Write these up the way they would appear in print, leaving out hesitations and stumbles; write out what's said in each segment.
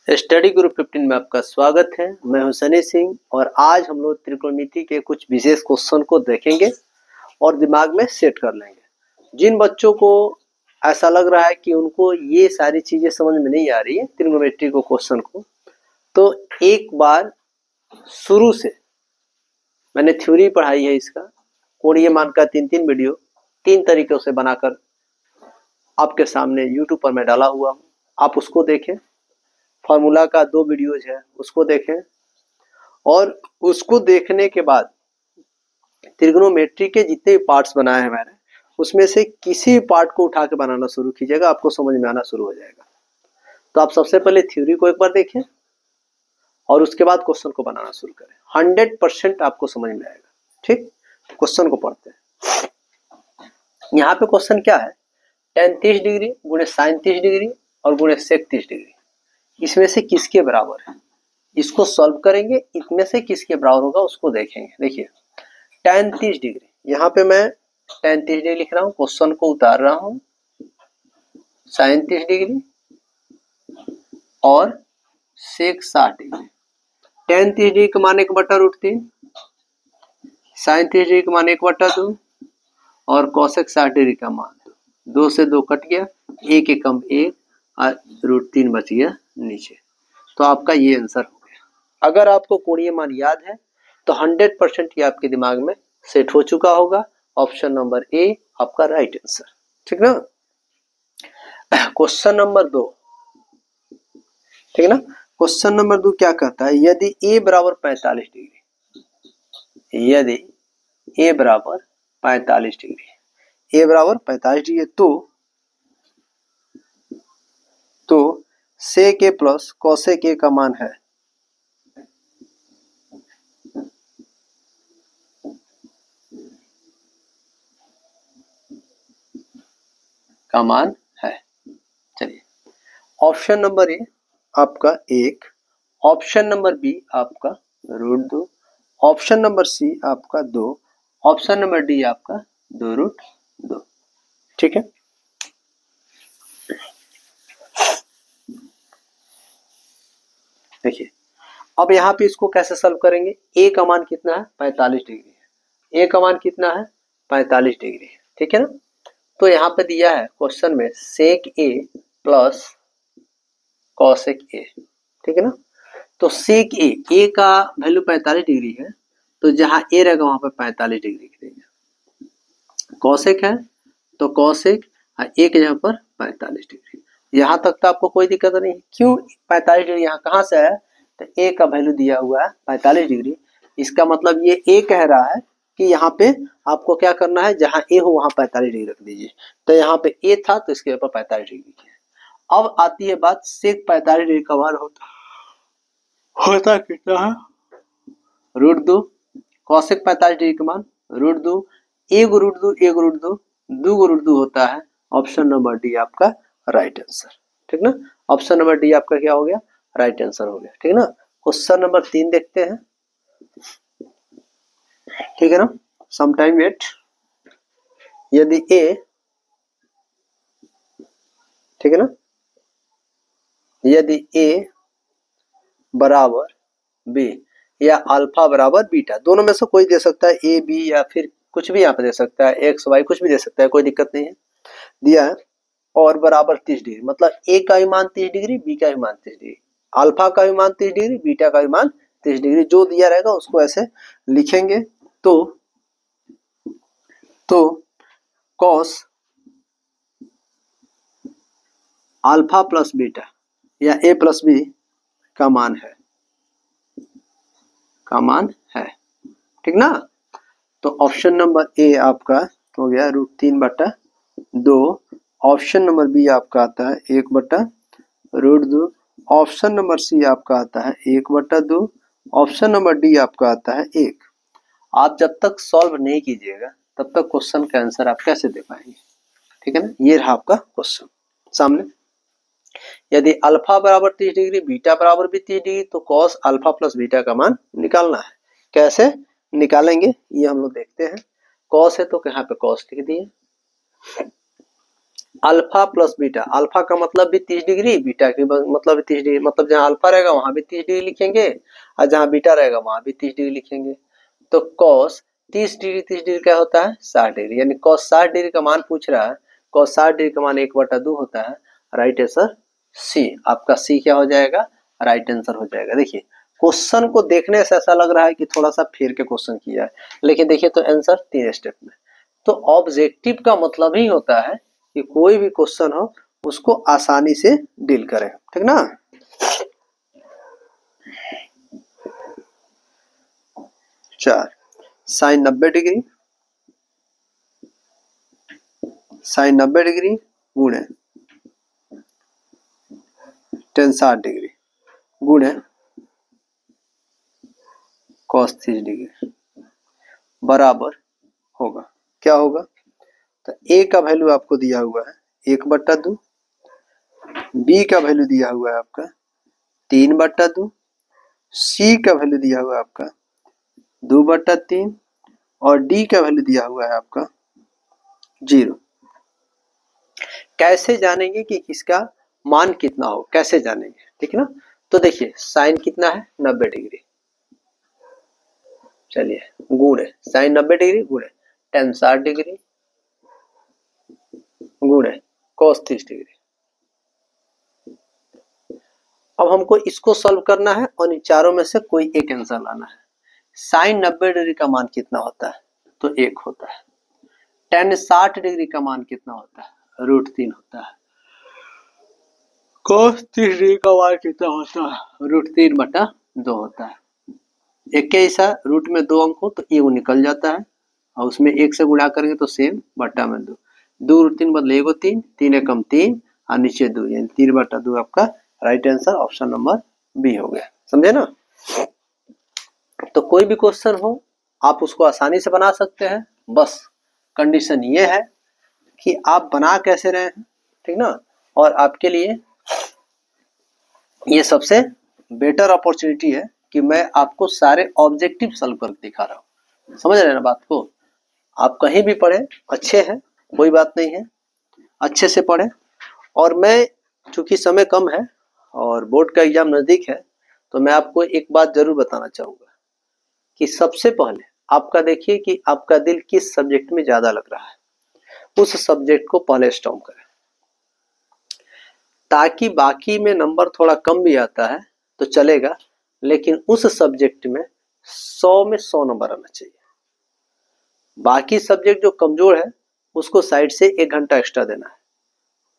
Study group 15 में आपका स्वागत है। मैं हूं सनी सिंह और आज हम लोग त्रिकोणमिति के कुछ विशेष क्वेश्चन को देखेंगे और दिमाग में सेट कर लेंगे। जिन बच्चों को ऐसा लग रहा है कि उनको ये सारी चीजें समझ में नहीं आ रही है त्रिकोणमिति को क्वेश्चन को, तो एक बार शुरू से मैंने थ्योरी पढ़ाई है इसका, कोणीय मान का 3 वीडियो 3 तरीकों से बनाकर आपके सामने यूट्यूब पर मैं डाला हुआ हूँ, आप उसको देखें। फार्मूला का 2 वीडियोज है, उसको देखें और उसको देखने के बाद त्रिगोनोमेट्री के जितने भी पार्ट्स बनाए हैं मैंने, उसमें से किसी पार्ट को उठा के बनाना शुरू कीजिएगा, आपको समझ में आना शुरू हो जाएगा। तो आप सबसे पहले थ्योरी को एक बार देखें और उसके बाद क्वेश्चन को बनाना शुरू करें। 100% आपको समझ में आएगा। ठीक, क्वेश्चन को पढ़ते हैं। यहाँ पे क्वेश्चन क्या है, tan 30 डिग्री गुणे sin 30 डिग्री और गुणे sec 30 डिग्री, इसमें से किसके बराबर है, इसको सॉल्व करेंगे। इनमें से किसके बराबर होगा उसको देखेंगे। देखिए tan 30 डिग्री, यहाँ पे मैं tan 30 डिग्री लिख रहा हूँ, क्वेश्चन को उतार रहा हूँ। sin 30 डिग्री और sec 60 डिग्री। tan 30 डिग्री का मान 1/√3, sin 30 डिग्री का मान 1/2 और cosec 60 डिग्री का मान 2 से 2 कट गया, 1 एकम 1 और √3 बच गया नीचे। तो आपका ये आंसर हो गया। अगर आपको कोणीय मान याद है तो 100% ये आपके दिमाग में सेट हो चुका होगा। ऑप्शन नंबर ए आपका राइट आंसर। ठीक ना। क्वेश्चन नंबर 2, ठीक ना। क्वेश्चन नंबर 2 क्या कहता है, यदि ए बराबर 45 डिग्री, यदि ए बराबर 45 डिग्री, ए बराबर 45 डिग्री तो sec a plus cosec a का मान है चलिए, ऑप्शन नंबर ए आपका 1, ऑप्शन नंबर बी आपका √2, ऑप्शन नंबर सी आपका 2, ऑप्शन नंबर डी आपका 2√2। ठीक है। देखिए अब यहाँ पे इसको कैसे सॉल्व करेंगे। ए का मान कितना है, 45 डिग्री है। ए का मान कितना है, 45 डिग्री है। ठीक है ना। तो यहाँ पे दिया है क्वेश्चन में sec a plus cosec a, ठीक है ना। तो sec a का वैल्यू 45 डिग्री है, तो जहां a रहेगा वहां पे 45 डिग्री लिखेंगे। cosec है तो cosec a के जगह पर 45 डिग्री। यहाँ तक तो आपको कोई दिक्कत नहीं। क्यों 45 डिग्री यहाँ कहाँ से है, तो a का वैल्यू दिया हुआ है 45 डिग्री। इसका मतलब ये a कह रहा है कि यहाँ पे आपको क्या करना है, जहां a हो वहां 45 डिग्री रख दीजिए। तो यहाँ पे a था तो इसके ऊपर 45 डिग्री किया। अब आती है बात sec 45 डिग्री का मान होता कितना है, √2, cosec 45 डिग्री का मान √2, एक √2 एक √2 2 √2 होता है। ऑप्शन नंबर डी आपका राइट आंसर। ठीक ना। ऑप्शन नंबर डी आपका क्या हो गया, राइट आंसर हो गया। ठीक ना। क्वेश्चन नंबर 3 देखते हैं। ठीक है ना। सम टाइम वेट, यदि a, ठीक है ना, यदि a बराबर b या अल्फा बराबर बीटा, दोनों में से कोई दे सकता है, a b या फिर कुछ भी यहाँ पे दे सकता है, x y कुछ भी दे सकता है, कोई दिक्कत नहीं है, दिया है। और बराबर 30 डिग्री, मतलब a का भी मान 30 डिग्री, b का भी मान 30 डिग्री, अल्फा का भी मान 30 डिग्री, बीटा का भी मान 30 डिग्री। जो दिया रहेगा उसको ऐसे लिखेंगे। तो cos अल्फा प्लस बीटा या a प्लस b का मान है, ठीक ना। तो ऑप्शन नंबर ए आपका हो गया √3/2, ऑप्शन नंबर बी आपका आता है 1/√2, ऑप्शन नंबर सी आपका आता है 1/2, ऑप्शन नंबर डी आपका आता है 1। आप जब तक सॉल्व नहीं कीजिएगा तब तक क्वेश्चन का आंसर आप कैसे दे पाएंगे। ठीक है ना। ये रहा आपका क्वेश्चन सामने। यदि अल्फा बराबर 30 डिग्री, बीटा बराबर भी 30 डिग्री, तो cos अल्फा प्लस बीटा का मान निकालना है। कैसे निकालेंगे ये हम लोग देखते हैं। cos है तो यहाँ पे cos लिख दिए, अल्फा प्लस बीटा, अल्फा का मतलब भी 30 डिग्री, बीटा की मतलब भी 30 डिग्री, मतलब जहाँ अल्फा रहेगा वहां भी 30 डिग्री लिखेंगे और जहाँ बीटा रहेगा वहां भी 30 डिग्री लिखेंगे। तो कॉस 30 डिग्री 30 डिग्री क्या होता है 60 डिग्री, यानी कॉस 60 डिग्री का मान पूछ रहा है, कॉस 60 डिग्री का मान 1/2 होता है। राइट आंसर सी, आपका सी क्या हो जाएगा, राइट आंसर हो जाएगा। देखिए क्वेश्चन को देखने से ऐसा लग रहा है कि थोड़ा सा फेर के क्वेश्चन किया है, लेकिन देखिए तो आंसर 3 स्टेप में। तो ऑब्जेक्टिव का मतलब ही होता है कि कोई भी क्वेश्चन हो उसको आसानी से डील करें, ठीक ना। 4 साइन 90 डिग्री, साइन 90 डिग्री गुणे टेन 60 डिग्री गुणे कॉस 30 डिग्री बराबर होगा, क्या होगा। तो ए का वैल्यू आपको दिया हुआ है 1/2, बी का वैल्यू दिया हुआ है आपका 3/2, सी का वैल्यू दिया हुआ है आपका 2/3 और डी का वैल्यू दिया हुआ है आपका 0। कैसे जानेंगे कि किसका मान कितना हो, कैसे जानेंगे, ठीक है ना। तो देखिए साइन कितना है 90 डिग्री, चलिए गुणे साइन 90 डिग्री गुणे टेन 60 डिग्री गुणे कॉस 30 डिग्री। अब हमको इसको सॉल्व करना है और इन चारों में से कोई एक आंसर लाना है। साइन 90 डिग्री का मान कितना होता है, तो 1 होता है। टेन 60 डिग्री का मान कितना होता है, √3 होता है। cos 30 डिग्री का मान कितना होता है, √3/2 होता है। एक के ऐसा रूट में 2 अंक हो तो ये निकल जाता है और उसमें 1 से गुणा करेंगे तो सेम बट्टा में 2, 2√3 बदले एगो 3, 3 एकम 3 और नीचे 2, यानी 3/2 आपका right answer option number B हो गया, समझे ना। तो कोई भी क्वेश्चन हो आप उसको आसानी से बना सकते हैं, बस कंडीशन ये है कि आप बना कैसे रहे हैं, ठीक ना। और आपके लिए ये सबसे बेटर अपॉर्चुनिटी है कि मैं आपको सारे ऑब्जेक्टिव सॉल्व करके दिखा रहा हूँ, समझ रहे हैं ना बात को। आप कहीं भी पढ़े अच्छे हैं, कोई बात नहीं है, अच्छे से पढ़े। और मैं चूंकि समय कम है और बोर्ड का एग्जाम नजदीक है, तो मैं आपको एक बात जरूर बताना चाहूंगा कि सबसे पहले आपका देखिए कि आपका दिल किस सब्जेक्ट में ज्यादा लग रहा है, उस सब्जेक्ट को पहले स्टॉप करें, ताकि बाकी में नंबर थोड़ा कम भी आता है तो चलेगा, लेकिन उस सब्जेक्ट में 100 में 100 नंबर आना चाहिए। बाकी सब्जेक्ट जो कमजोर है उसको साइड से 1 घंटा एक्स्ट्रा देना है।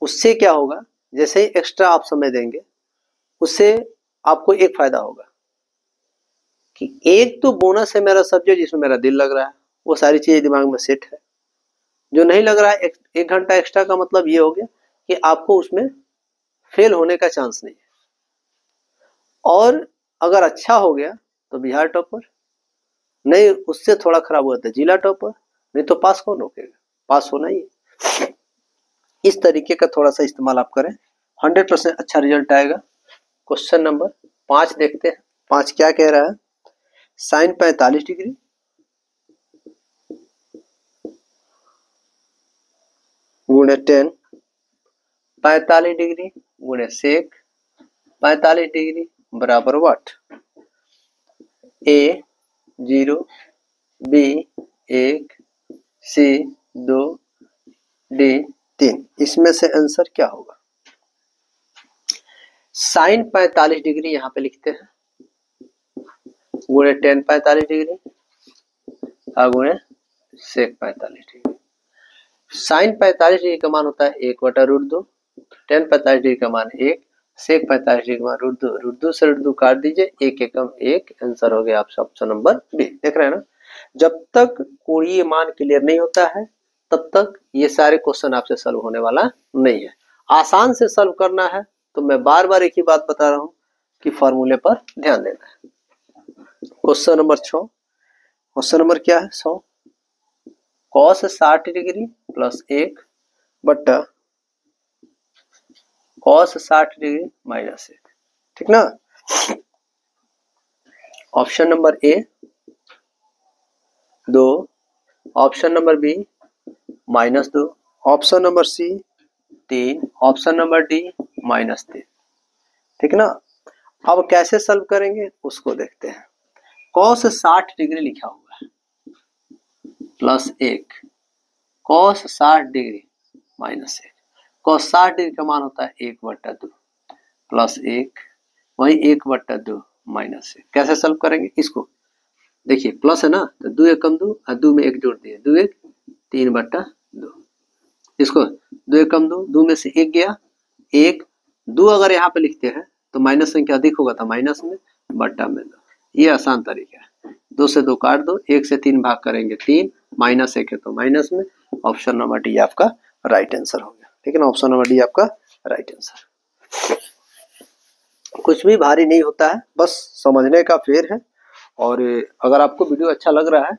उससे क्या होगा, जैसे ही एक्स्ट्रा आप समय देंगे उससे आपको एक फायदा होगा कि एक तो बोनस है मेरा सब्जेक्ट जिसमें मेरा दिल लग रहा है, वो सारी चीजें दिमाग में सेट है। जो नहीं लग रहा है 1 घंटा एक्स्ट्रा का मतलब ये हो गया कि आपको उसमें फेल होने का चांस नहीं है। और अगर अच्छा हो गया तो बिहार टॉपर, नहीं उससे थोड़ा खराब हुआ तो जिला टॉपर, नहीं तो पास कौन रोकेगा, पास होना ही है। इस तरीके का थोड़ा सा इस्तेमाल आप करें, 100% अच्छा रिजल्ट आएगा। क्वेश्चन नंबर 5 देखते हैं। 5 क्या कह रहा है, साइन 45 डिग्री गुणे टेन 45 डिग्री गुणे सेक 45 डिग्री बराबर what, A 0, B 1, C 2, D 3। इसमें से आंसर क्या होगा। साइन 45 डिग्री यहाँ पे लिखते हैं गुणे टेन 45 डिग्री और गुणे सेक 45 डिग्री। साइन 45 डिग्री का मान होता है 1/√2, टेन 45 डिग्री का मान 1, सेक 45 डिग्री का मान √2, √2 से √2 काट दीजिए, 1 एकम 1, आंसर हो गया आपका ऑप्शन नंबर बी। देख रहे हैं ना, जब तक कोई ये मान क्लियर नहीं होता है तब तक ये सारे क्वेश्चन आपसे सॉल्व होने वाला नहीं है। आसान से सॉल्व करना है तो मैं बार बार एक ही बात बता रहा हूँ कि फॉर्मूले पर ध्यान देना है। क्वेश्चन नंबर 6, क्वेश्चन नंबर क्या है 100, कॉस 60 डिग्री प्लस 1 बट्टा कॉस 60 डिग्री माइनस 1, ठीक ना। Option number A 2, option number B -2, option number C 3, option number D -3। ठीक ना। अब कैसे सॉल्व करेंगे उसको देखते हैं। cos 60 डिग्री लिखा हुआ है +1, cos 60 डिग्री -1। cos 60 डिग्री का मान होता है 1/2 +1, वही 1/2 -1। कैसे सॉल्व करेंगे इसको? देखिए प्लस है ना, तो 2 एकम 2 और 2 में 1 जोड़ दिए, 2 1 3/2। इसको 2 एकम 2, 2 में से 1 गया, 1 2 अगर यहाँ पे लिखते हैं तो माइनस संख्या अधिक होगा तो माइनस में, बट्टा में 2। ये आसान तरीका है। 2 से 2 काट दो, 1 से 3 भाग करेंगे 3, -1 है तो माइनस में। ऑप्शन नंबर डी आपका राइट आंसर हो गया। ठीक है ना, ऑप्शन नंबर डी आपका राइट आंसर। कुछ भी भारी नहीं होता है, बस समझने का फेर है। और अगर आपको वीडियो अच्छा लग रहा है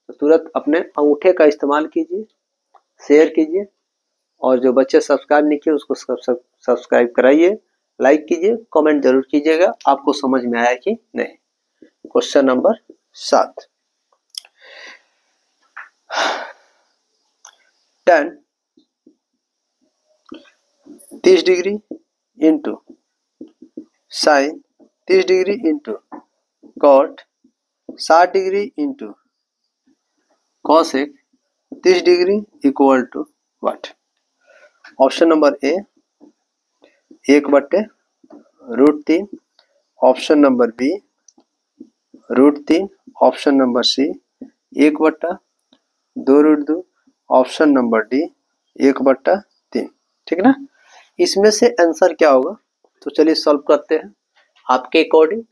तो तुरंत अपने अंगूठे का इस्तेमाल कीजिए, शेयर कीजिए, और जो बच्चे सब्सक्राइब नहीं किए उसको सब्सक्राइब कराइए, लाइक कीजिए, कमेंट जरूर कीजिएगा आपको समझ में आया कि नहीं। Question number 7, tan 30 degree into sine 30 degree into cot 60 degree into cosec 30 degree equal to what? Option number A 1/√3, option number B √3, option number C 1/2√2, option number D 1/3। ठीक ना। इसमें से आंसर क्या होगा? तो चलिए सॉल्व करते हैं आपके अकॉर्डिंग।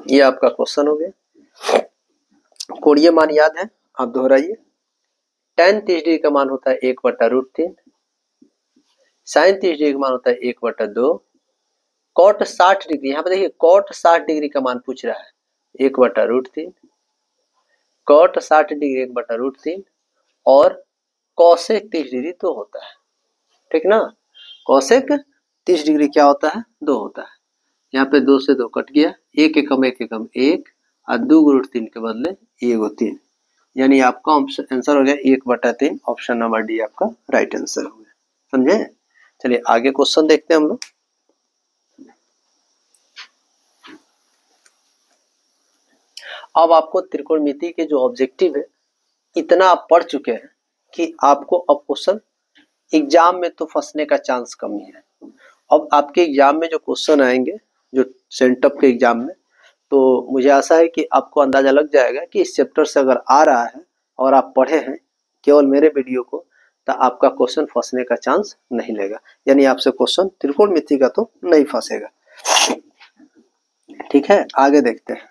ये आपका क्वेश्चन हो गया। कोणीय मान याद है, आप दोहराइए। tan 30 डिग्री का मान होता है 1/√3, साइन 30 डिग्री का मान होता है 1/2, कॉट 60 डिग्री, यहाँ पे देखिए कॉट 60 डिग्री का मान पूछ रहा है 1/√3, कॉट 60 डिग्री 1/√3, और कॉसेक 30 डिग्री 2 होता है। ठीक ना, कॉसेक 30 डिग्री क्या होता है? 2 होता है। यहाँ पे 2 से 2 कट गया, 1 एकम 1 एकम 1 और 2√3 के बदले 1/3, यानी आपका आंसर हो गया 1/3। ऑप्शन नंबर डी आपका राइट आंसर हो गया। समझे? चलिए आगे क्वेश्चन देखते हैं हम लोग। अब आपको त्रिकोणमिति के जो ऑब्जेक्टिव है इतना आप पढ़ चुके हैं कि आपको अब क्वेश्चन एग्जाम में तो फंसने का चांस कम ही है। अब आपके एग्जाम में जो क्वेश्चन आएंगे, जो सेंटअप के एग्जाम में, तो मुझे आशा है कि आपको अंदाजा लग जाएगा कि इस चैप्टर से अगर आ रहा है और आप पढ़े हैं केवल मेरे वीडियो को, तो आपका क्वेश्चन फंसने का चांस नहीं लेगा। यानी आपसे क्वेश्चन त्रिकोणमिति का तो नहीं फंसेगा। ठीक है, आगे देखते हैं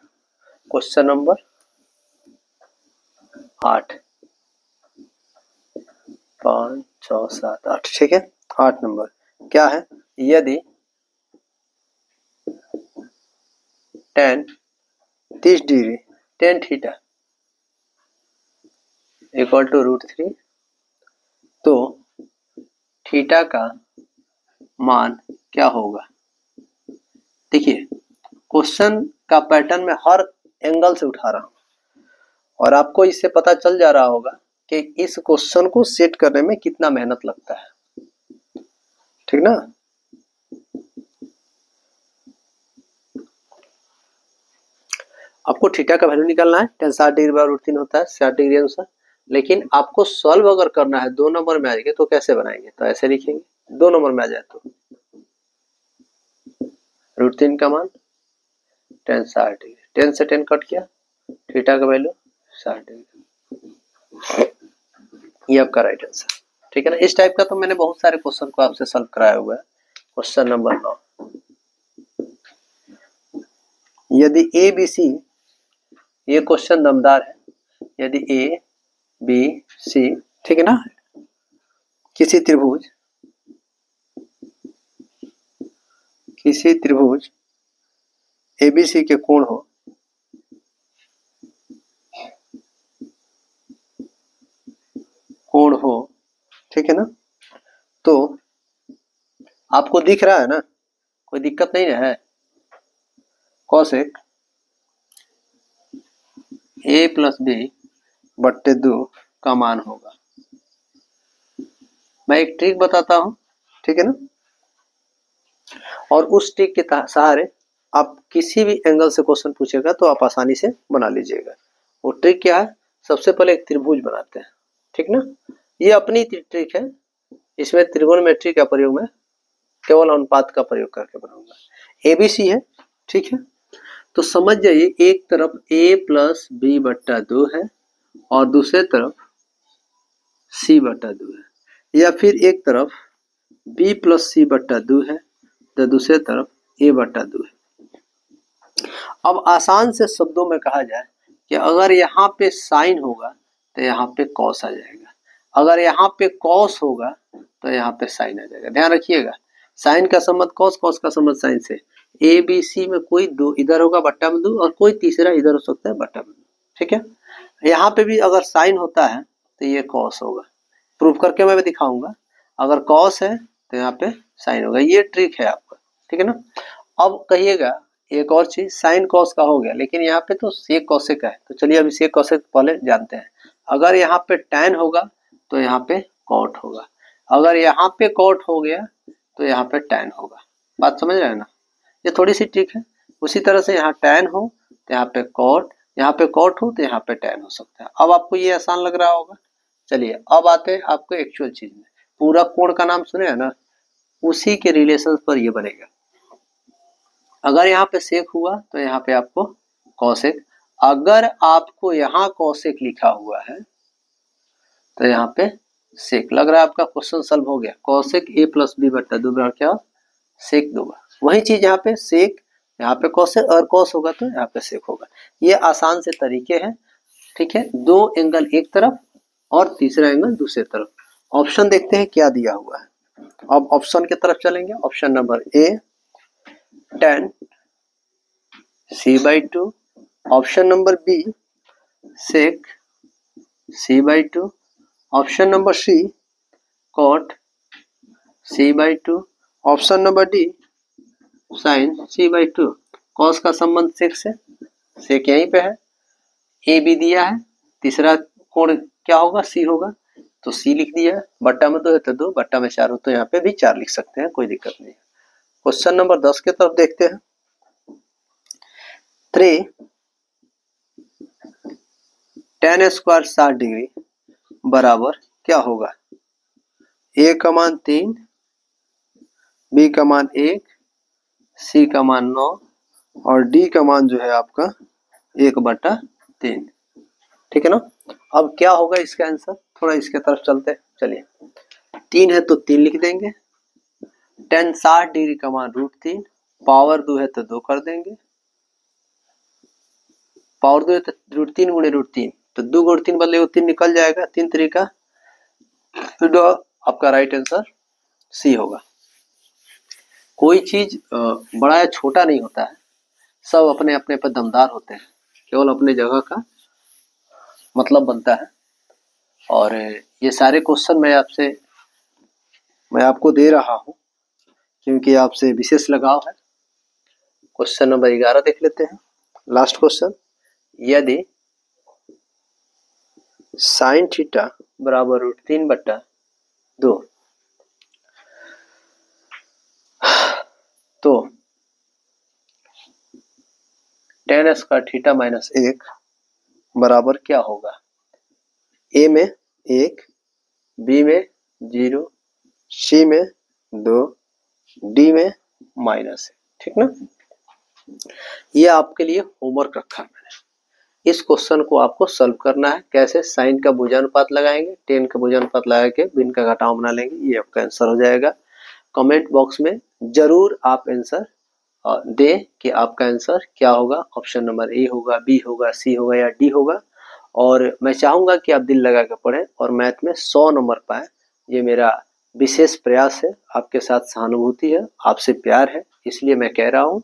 क्वेश्चन नंबर 8, 5 6 7 8। ठीक है, 8 नंबर क्या है? यदि tan 30 degree tan theta equal to √3, तो थीटा का मान क्या होगा? देखिए क्वेश्चन का पैटर्न में हर एंगल से उठा रहा हूं और आपको इससे पता चल जा रहा होगा कि इस क्वेश्चन को सेट करने में कितना मेहनत लगता है। ठीक ना। आपको थीटा का वैल्यू निकालना है, tan 60 डिग्री बराबर √3 होता है 60 डिग्री अनुसार। लेकिन आपको सॉल्व अगर करना है 2 नंबर में आ जाएगा तो कैसे बनाएंगे? तो ऐसे लिखेंगे, 2 नंबर में आ जाए तो √3 का मान tan 60 डिग्री, 10 से 10 कट किया, थीटा का वैल्यू 60 डिग्री। ये आपका राइट आंसर। ठीक है ना। इस टाइप का तो मैंने बहुत सारे क्वेश्चन को आपसे सॉल्व कराया हुआ है। क्वेश्चन नंबर 9, यदि ए बी सी, ये क्वेश्चन दमदार है। यदि ए बी सी, ठीक है ना, किसी त्रिभुज एबीसी के कोण हो, ठीक है ना, तो आपको दिख रहा है ना कोई दिक्कत नहीं है। कोसेक ए प्लस बी बट्टे 2 का मान होगा। मैं एक ट्रिक बताता हूं, ठीक है ना, और उस ट्रिक के सहारे आप किसी भी एंगल से क्वेश्चन पूछेगा तो आप आसानी से बना लीजिएगा। वो ट्रिक क्या है, सबसे पहले एक त्रिभुज बनाते हैं, ठीक ना। ये अपनी ट्रिक है, इसमें त्रिकोणमिति का प्रयोग मैं केवल अनुपात का प्रयोग करके बनाऊंगा। एबीसी है, ठीक है। तो समझ जाइए, एक तरफ a प्लस बी बट्टा 2 है और दूसरे तरफ c बट्टा 2 है, या फिर एक तरफ b प्लस सी बट्टा 2 है तो दूसरे तरफ a बट्टा 2 है। अब आसान से शब्दों में कहा जाए कि अगर यहाँ पे साइन होगा तो यहाँ पे कॉस आ जाएगा, अगर यहाँ पे कॉस होगा तो यहाँ पे साइन आ जाएगा। ध्यान रखिएगा, साइन का संबंध कॉस, कॉस का संबंध साइन से। ए बी सी में कोई दो इधर होगा बट्टा में 2 और कोई तीसरा इधर हो सकता है बट्टा में 2, ठीक है। यहाँ पे भी अगर साइन होता है तो ये कॉस होगा, प्रूफ करके मैं भी दिखाऊंगा। अगर कॉस है तो यहाँ पे साइन होगा, ये ट्रिक है आपका, ठीक है ना। अब कहिएगा एक और चीज, साइन कॉस का हो गया, लेकिन यहाँ पे तो सेक कॉसेक है, तो चलिए अभी सेक कॉसेक पहले जानते हैं। अगर यहाँ पे टैन होगा तो यहाँ पे कॉट होगा, अगर यहाँ पे कॉट हो गया तो यहाँ पे टैन होगा। बात समझ रहे हैं ना, ये थोड़ी सी ट्रिक है। उसी तरह से यहाँ टैन हो तो यहाँ पे कॉट, यहाँ पे कॉट हो तो यहाँ पे टैन हो सकता है। अब आपको ये आसान लग रहा होगा। चलिए अब आते हैं आपको एक्चुअल चीज में। पूरा कोण का नाम सुने है ना, उसी के रिलेशन पर ये बनेगा। अगर यहाँ पे सेक हुआ तो यहाँ पे आपको कॉसेक, अगर आपको यहाँ कॉसेक लिखा हुआ है तो यहाँ पे सेक। लग रहा है आपका क्वेश्चन सॉल्व हो गया। कॉसेक ए प्लस बी बट्टा 2 बराबर क्या, सेक 2। वही चीज यहाँ पे सेक, यहाँ पे कॉसेक, और कॉस होगा तो यहाँ पे सेक होगा। ये आसान से तरीके हैं, ठीक है। दो एंगल एक तरफ और तीसरा एंगल दूसरे तरफ। ऑप्शन देखते हैं क्या दिया हुआ है। अब ऑप्शन की तरफ चलेंगे। Option number A tan c/2, option number B sec c/2, option number C cot c/2, option number D sin c/2। cos का संबंध sec से, sec यहीं पे है, ए बी दिया है, तीसरा कोण क्या होगा, सी होगा, तो सी लिख दिया है। बट्टा में 2 है तो 2, बट्टा में 4 हो तो यहाँ पे भी 4 लिख सकते हैं, कोई दिक्कत नहीं है। क्वेश्चन नंबर 10 की तरफ देखते हैं। 3 tan स्क्वायर 60 डिग्री बराबर क्या होगा, ए का मान 3, बी का मान 1, सी का मान 9 और डी का मान जो है आपका 1/3, ठीक है ना। अब क्या होगा इसका आंसर, थोड़ा इसके तरफ चलते हैं। चलिए 3 है तो 3 लिख देंगे, tan 60 डिग्री का मान √3, पावर 2 है तो 2 कर देंगे, पावर 2 है तो √3 गुणे √3, तो 2 गुणे 3 बदले 3 निकल जाएगा, 3 तरीका, तो आपका राइट आंसर सी होगा। कोई चीज बड़ा या छोटा नहीं होता है, सब अपने अपने पर दमदार होते हैं, केवल अपने जगह का मतलब बनता है। और ये सारे क्वेश्चन मैं आपको दे रहा हूं क्योंकि आपसे विशेष लगाव है। क्वेश्चन नंबर 11 देख लेते हैं, लास्ट क्वेश्चन। यदि साइन थीटा बराबर √3/2 तो tan स्क्वायर थीटा माइनस 1 बराबर क्या होगा, ए में 1, बी में 0, सी में 2, डी में -1, ठीक ना। ये आपके लिए होमवर्क रखा मैंने। इस क्वेश्चन को आपको सॉल्व करना है। कैसे, साइन का भुजानुपात लगाएंगे, टेन का भुजानुपात लगा के भिन्न का घटाव बना लेंगे, ये आपका आंसर हो जाएगा। कमेंट बॉक्स में जरूर आप आंसर दे कि आपका आंसर क्या होगा। ऑप्शन नंबर ए होगा, बी होगा, सी होगा या डी होगा। और मैं चाहूंगा कि आप दिल लगा कर पढ़ें और मैथ में 100 नंबर पाएं। ये मेरा विशेष प्रयास है, आपके साथ सहानुभूति है, आपसे प्यार है, इसलिए मैं कह रहा हूँ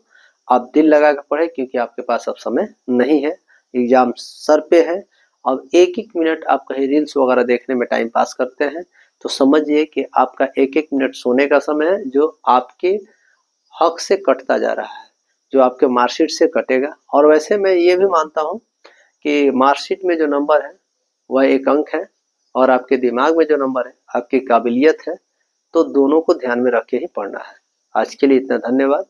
आप दिल लगा कर पढ़ें, क्योंकि आपके पास अब समय नहीं है, एग्जाम सर पे है। अब एक एक मिनट आप कहीं रील्स वगैरह देखने में टाइम पास करते हैं तो समझिए कि आपका एक एक मिनट सोने का समय है, जो आपके हक से कटता जा रहा है, जो आपके मार्कशीट से कटेगा। और वैसे मैं ये भी मानता हूँ कि मार्कशीट में जो नंबर है वह एक अंक है, और आपके दिमाग में जो नंबर है आपकी काबिलियत है। तो दोनों को ध्यान में रख के ही पढ़ना है। आज के लिए इतना, धन्यवाद।